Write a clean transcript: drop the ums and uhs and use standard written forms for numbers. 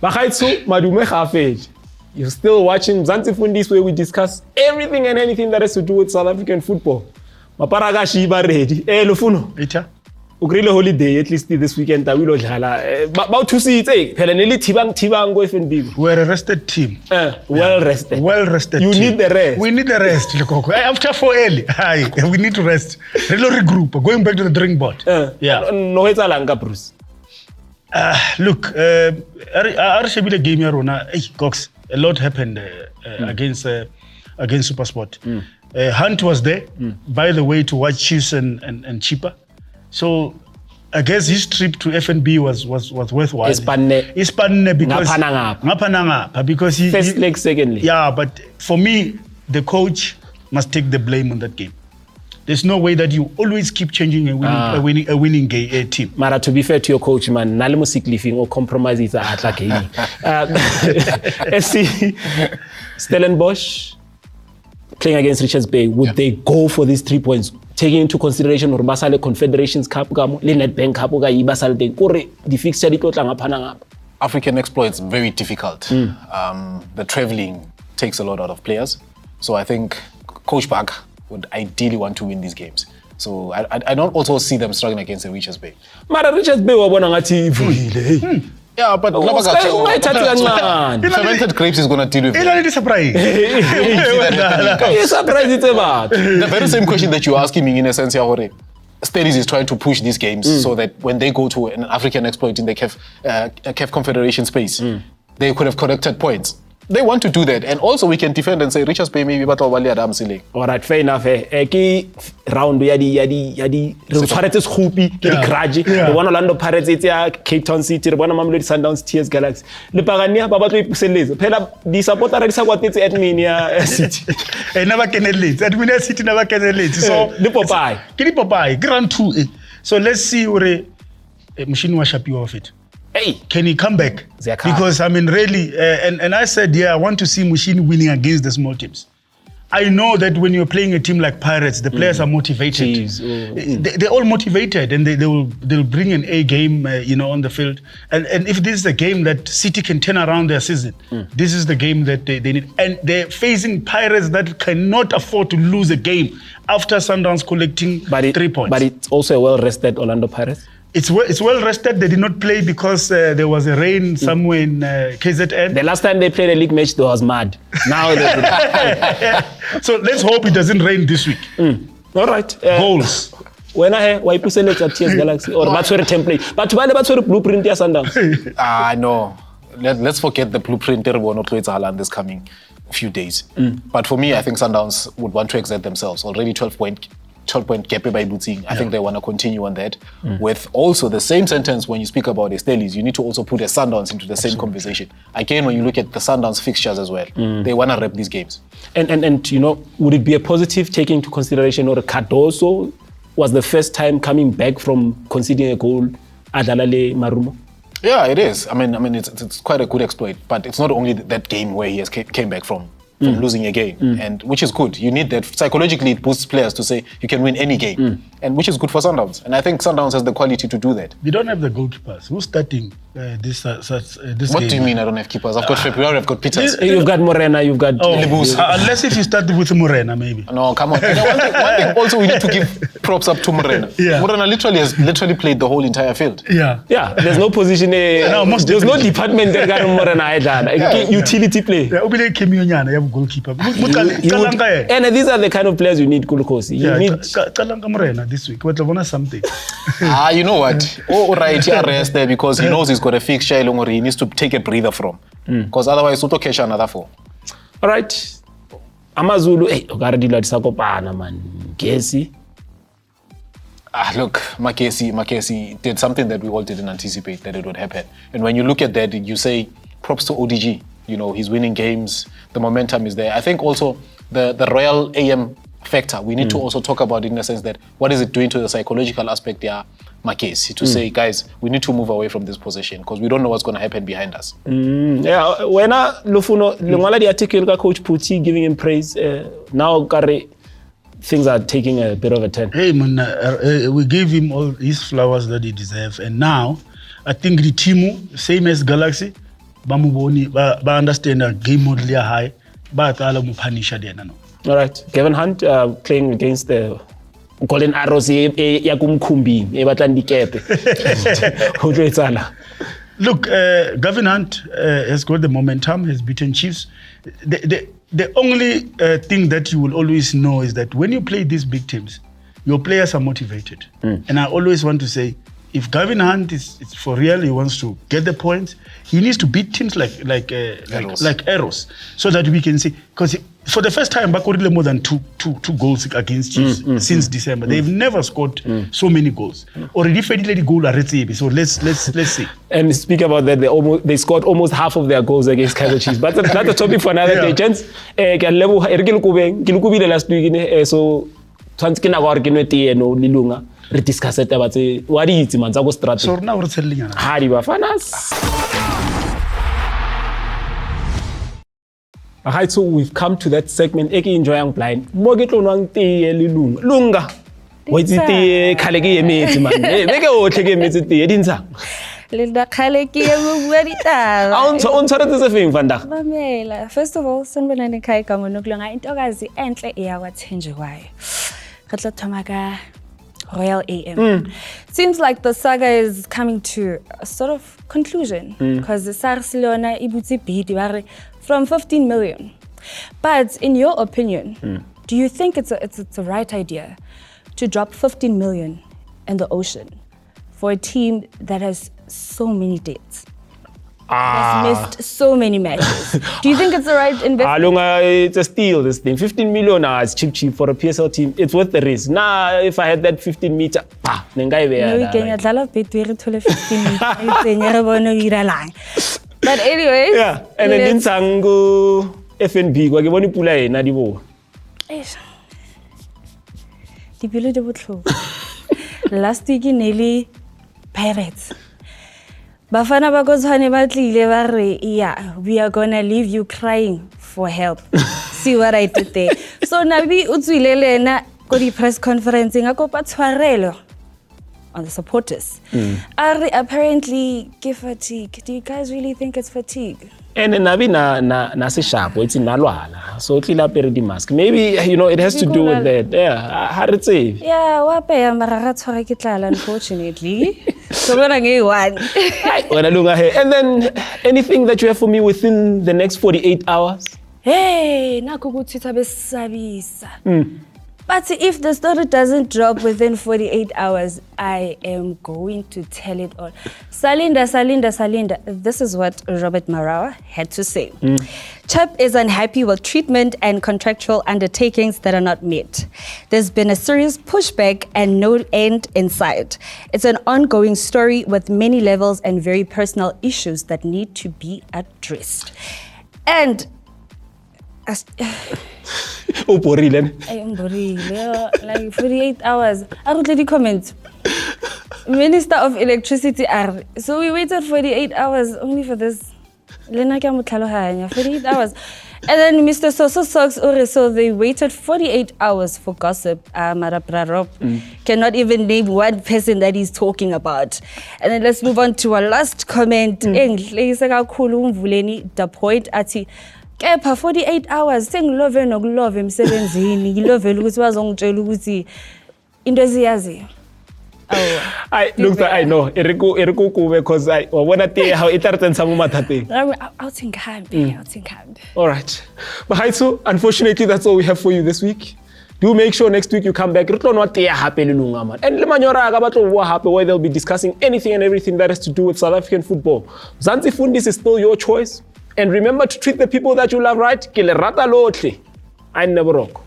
Bagaitsu madume gafet. You're still watching Mzanzi Fundiz, where we discuss everything and anything that has to do with South African football. Maparagashi ba ready. Lufuno. Echa. Ugrele holiday at least this weekend ta wilo dlala. Ba two seats phela neli tibang go FNB. We're a rested team. Well rested. Well rested. You team. need the rest. We need the rest, Lekoko. After 4 early. We need to rest. Regroup. Going back to the drawing board. Yeah. No etsalanga Bruce. Look, Arshabile game here Rona. Cox. A lot happened against SuperSport. Hunt was there, by the way, to watch Chiefs and Chipa. So I guess his trip to FNB was worthwhile. Ispanne because he first leg, second leg. Yeah, but for me, the coach must take the blame on that game. There's no way that you always keep changing a winning team. Mara, to be fair to your coach, man, nalimo siklifing or compromises are at game. SC Stellenbosch playing against Richards Bay. Would they go for these 3 points? Taking into consideration Basale Confederations Cup, Nedbank Cup, the fixture African exploits very difficult. The traveling takes a lot out of players. So I think Coach Bak would ideally want to win these games. So I don't also see them struggling against the Richards Bay. Mara Richards Bay wabona ngathi ivuyile. Yeah, but fermented grapes is going to deal with it. It's surprise. The very same question that you're asking me in a sense, Stellies is trying to push these games so that when they go to an African exploit in the CAF Confederation space, they could have collected points. They want to do that, and also we can defend and say Richards Bay maybe batla wali Adam Sile. Alright, fair enough. Ki round yadi Pirates Scoopy, ki Kraji, the one Orlando Pirates Cape Town City, the one Mamelodi Sundowns TS Galaxy. Le Pagania babatlo ipuseleza. Phela di supporter di sa kwatetse admin ya City. Never can lead. Admin City never can lead. So the Popeye. Ki Popeye, Grand 2. So let's see where machine was happy of it. Hey, can he come back? Because I mean, really, and I said, I want to see Mushin winning against the small teams. I know that when you're playing a team like Pirates, the players are motivated. They're all motivated, and they'll bring an A game, on the field. And if this is a game that City can turn around their season, this is the game that they need. And they're facing Pirates that cannot afford to lose a game after Sundowns collecting 3 points. But it's also a well-rested Orlando Pirates. It's well rested. They did not play because there was a rain somewhere in KZN. The last time they played a league match, they was mad. Now so let's hope it doesn't rain this week. All right. Goals. When I select at TS Galaxy or Batswere template, but Batswere blueprint ya Sundowns. No. Let's forget the blueprint this coming few days. But for me, I think Sundowns would want to exert themselves. Already 12 point gap by Bootsing. I think they want to continue on that. With also the same sentence when you speak about the Stellies, you need to also put the Sundowns into the same conversation. Again, when you look at the Sundowns fixtures as well, they want to rep these games. And would it be a positive taking into consideration or Cardoso was the first time coming back from conceding a goal at Adalale Marumo? Yeah, it is. I mean, it's quite a good exploit, but it's not only that game where he came back from losing a game, and which is good. You need that. Psychologically, it boosts players to say you can win any game, and which is good for Sundowns. And I think Sundowns has the quality to do that. We don't have the goalkeepers. Who's starting this What game? Do you mean I don't have keepers? I've got February, I've got Peters. You've got Morena, you've got Lebus. Unless if you start with Morena, maybe. No, come on. One thing also we need to give props up to Morena. Morena has played the whole entire field. Yeah, there's no position. There's no department that got Morena. Utility play. Goalkeeper. And these are the kind of players you need, Kulukosi. You need Kalanga Morena this week. What something. You know what? Right, he arrested because he knows he's got a fixture he needs to take a breather from. Because otherwise, he'll catch another 4. All right. Amazulu, man. Gesi. Look, Makesi did something that we all didn't anticipate that it would happen. And when you look at that, you say props to ODG. He's winning games. The momentum is there. I think also the Royal AM factor, we need to also talk about it in the sense that what is it doing to the psychological aspect there, Makesi, to say, guys, we need to move away from this position because we don't know what's going to happen behind us. Yeah, when Lufuno, the article Coach Puti giving him praise, now things are taking a bit of a turn. Hey man, we gave him all his flowers that he deserves, and now I think the team, same as Galaxy, ba understand a game model ya high, ba tala mu punish at the end. All right, Kevin Hunt playing against the Golden Arrows ya kumkhumbi ebatla ndikepe. Ho tlo etsala. Look, Gavin Hunt has got the momentum, has beaten Chiefs. The only thing that you will always know is that when you play these big teams, your players are motivated. And I always want to say, if Gavin Hunt is for real, he wants to get the points, he needs to beat teams like Arrows, so that we can see. Because for the first time, Bakorile more than two goals against Chiefs since December. They've never scored so many goals. Already fairly goal are so let's see. And speak about that, they scored almost half of their goals against Kaizer Chiefs. But that's a topic for another day. Gents, last week, so tshwanetse go re ke nwe tee no lilunga re discuss it about what itse man tsa go strategy. So now we're selling yana. Ha di bafanas. Alright, so we've come to that segment eke enjoyang blind. Mo ke tlonwang tee lilunga. Lunga. Wa itse tee khale ke emetse man. Beke otle ke emetse tee dintsang. Le da khale ke mo bua ditaba. On tshwaretse se feng Vandag? Mamela, first of all, sanibonani khai ka monokulanga intokazi enhle eyawathenjwayo. Re tla thoma ka Royal AM. Seems like the saga is coming to a sort of conclusion because the SARS Leona ibutse bid from 15 million. But in your opinion, do you think it's a right idea to drop 15 million in the ocean for a team that has so many dates? Has missed so many matches. Do you think it's the right investment? It's a steal, this thing. 15 million is cheap for a PSL team. It's worth the risk. Nah, if I had that 15 meter, nengai But anyways. Yeah, and then Sango FNB, kwa ke bone pula ena di bo. Dipelo di botlhoko. Last week nearly Pirates. Bafana ba go tshwane ba tlile ba re, yeah, we are gonna leave you crying for help. See what I did there. So Nabi o tswile le ena go di press conference nga kopa tshwarelo on the supporters. Apparently ke fatigue. Do you guys really think it's fatigue? And Nabi na se sharp, it's in nalwala. So tlila pere di mask. Maybe it has to do with that. Yeah, ha re tsebe. Yeah, wa pe ya mara ga tshwara ke tlala unfortunately. So when I get one. And then anything that you have for me within the next 48 hours? Hey, nakukutitha besabisa. But if the story doesn't drop within 48 hours, I am going to tell it all. Salinda. This is what Robert Marawa had to say. Chap is unhappy with treatment and contractual undertakings that are not met. There's been a serious pushback and no end in sight. It's an ongoing story with many levels and very personal issues that need to be addressed. And Oh, borile. I am borile. Like 48 hours. I would let you comment. Minister of Electricity are. So we waited 48 hours only for this. 48 hours. And then Mr. Soso Socks so they waited 48 hours for gossip. Maraprarop cannot even name one person that he's talking about. And then let's move on to our last comment. The point at kepha 48 hours sengilove nokulove emsebenzini ngilove ukuthi bazongitshela ukuthi into eziyazi. I look, I know. Eriko kube because I wanna tell how it started some mathateng. I'll think hard. All right. But Haitsu, unfortunately that's all we have for you this week. Do make sure next week you come back. And where they'll be discussing anything and everything that has to do with South African football. Mzanzi Fundiz is still your choice. And remember to treat the people that you love right. Ke le rata lotlhe. I never rock.